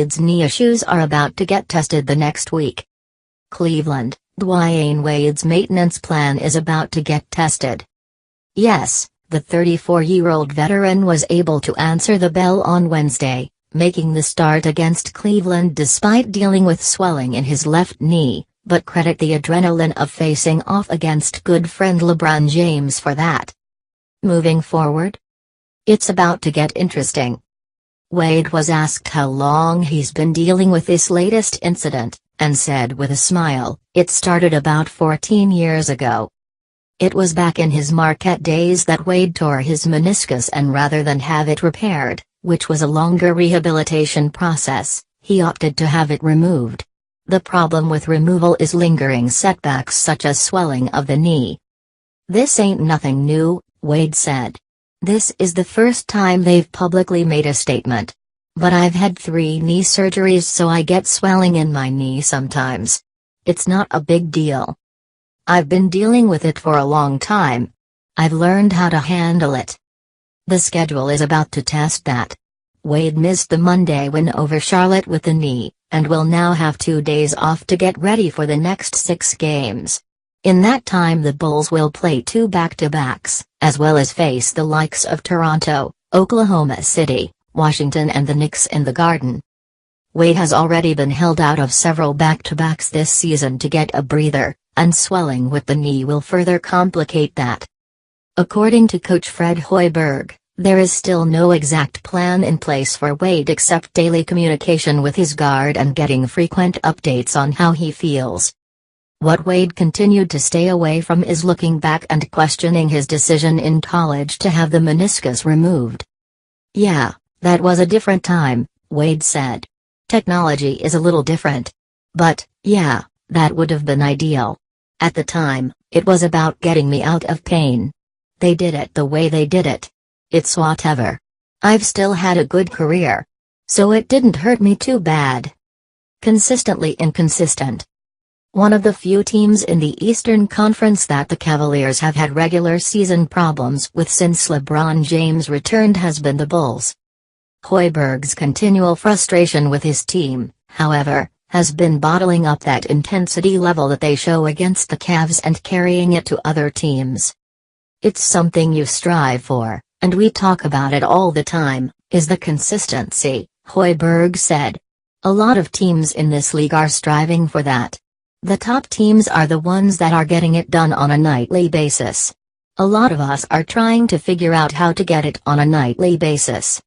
Wade's knee issues are about to get tested the next week. Cleveland, Dwyane Wade's maintenance plan is about to get tested. Yes, the 34-year-old veteran was able to answer the bell on Wednesday, making the start against Cleveland despite dealing with swelling in his left knee, but credit the adrenaline of facing off against good friend LeBron James for that. Moving forward? It's about to get interesting. Wade was asked how long he's been dealing with this latest incident, and said with a smile, "It started about 14 years ago. It was back in his Marquette days that Wade tore his meniscus, and rather than have it repaired, which was a longer rehabilitation process, he opted to have it removed. The problem with removal is lingering setbacks such as swelling of the knee. This ain't nothing new," Wade said. "This is the first time they've publicly made a statement. But I've had 3 knee surgeries, so I get swelling in my knee sometimes. It's not a big deal. I've been dealing with it for a long time. I've learned how to handle it." The schedule is about to test that. Wade missed the Monday win over Charlotte with the knee, and will now have 2 days off to get ready for the next 6 games. In that time the Bulls will play 2 back-to-backs, as well as face the likes of Toronto, Oklahoma City, Washington and the Knicks in the Garden. Wade has already been held out of several back-to-backs this season to get a breather, and swelling with the knee will further complicate that. According to coach Fred Hoiberg, there is still no exact plan in place for Wade except daily communication with his guard and getting frequent updates on how he feels. What Wade continued to stay away from is looking back and questioning his decision in college to have the meniscus removed. "Yeah, that was a different time," Wade said. "Technology is a little different. But, yeah, that would have been ideal. At the time, it was about getting me out of pain. They did it the way they did it. It's whatever. I've still had a good career. So it didn't hurt me too bad." Consistently inconsistent. One of the few teams in the Eastern Conference that the Cavaliers have had regular season problems with since LeBron James returned has been the Bulls. Hoiberg's continual frustration with his team, however, has been bottling up that intensity level that they show against the Cavs and carrying it to other teams. "It's something you strive for, and we talk about it all the time, is the consistency," Hoiberg said. "A lot of teams in this league are striving for that. The top teams are the ones that are getting it done on a nightly basis. A lot of us are trying to figure out how to get it on a nightly basis."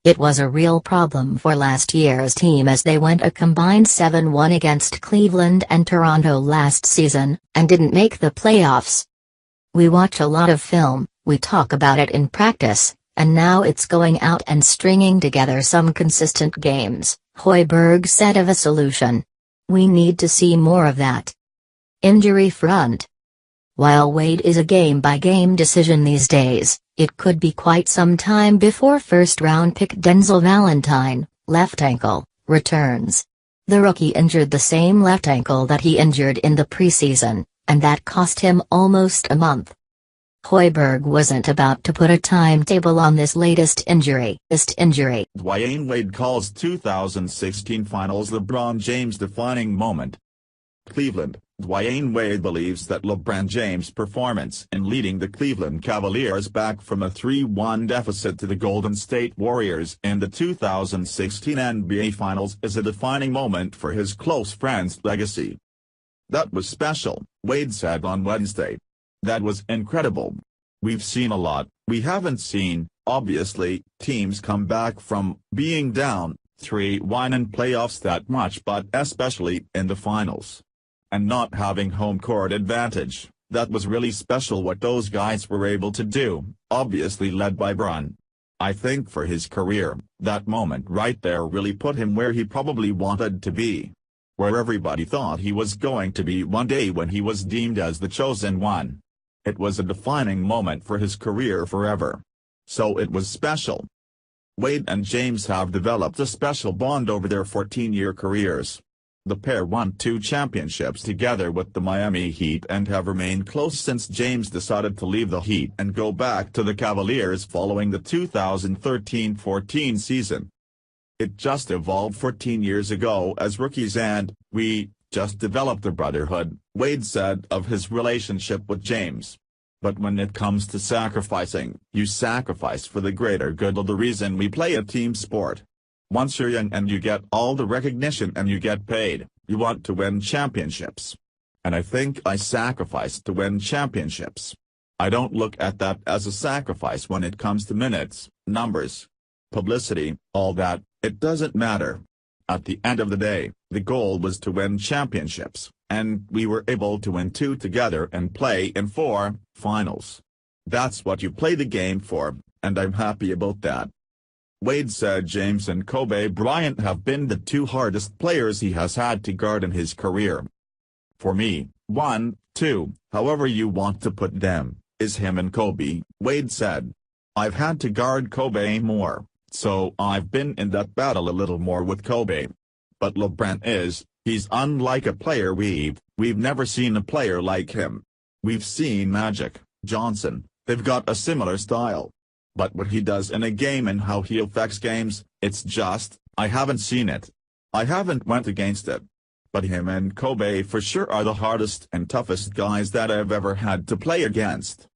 It was a real problem for last year's team as they went a combined 7-1 against Cleveland and Toronto last season, and didn't make the playoffs. "We watch a lot of film, we talk about it in practice, and now it's going out and stringing together some consistent games," Hoiberg said of a solution. "We need to see more of that." Injury front. While Wade is a game-by-game decision these days, it could be quite some time before first-round pick Denzel Valentine, left ankle, returns. The rookie injured the same left ankle that he injured in the preseason, and that cost him almost a month. Hoiberg wasn't about to put a timetable on this latest injury. Dwyane Wade calls 2016 Finals LeBron James defining moment. Cleveland, Dwyane Wade believes that LeBron James' performance in leading the Cleveland Cavaliers back from a 3-1 deficit to the Golden State Warriors in the 2016 NBA Finals is a defining moment for his close friend's legacy. "That was special," Wade said on Wednesday. "That was incredible. We've seen a lot. We haven't seen, obviously, teams come back from being down 3-1 in playoffs that much, but especially in the finals. And not having home court advantage, that was really special what those guys were able to do, obviously led by Bron. I think for his career, that moment right there really put him where he probably wanted to be. Where everybody thought he was going to be one day when he was deemed as the chosen one. It was a defining moment for his career forever. So it was special." Wade and James have developed a special bond over their 14-year careers. The pair won 2 championships together with the Miami Heat and have remained close since James decided to leave the Heat and go back to the Cavaliers following the 2013-14 season. It just evolved 14 years ago as rookies and we just developed a brotherhood, Wade said of his relationship with James. But when it comes to sacrificing, you sacrifice for the greater good of the reason we play a team sport. Once you're young and you get all the recognition and you get paid, you want to win championships. And I think I sacrificed to win championships. I don't look at that as a sacrifice when it comes to minutes, numbers, publicity, all that, it doesn't matter. At the end of the day, the goal was to win championships, and we were able to win 2 together and play in 4 finals. That's what you play the game for, and I'm happy about that. Wade said James and Kobe Bryant have been the 2 hardest players he has had to guard in his career. For me, 1, 2, however you want to put them, is him and Kobe, Wade said. I've had to guard Kobe more, so I've been in that battle a little more with Kobe. But LeBron he's unlike a player we've never seen a player like him. We've seen Magic, Johnson, they've got a similar style. But what he does in a game and how he affects games, it's just, I haven't seen it. I haven't went against it. But him and Kobe for sure are the hardest and toughest guys that I've ever had to play against.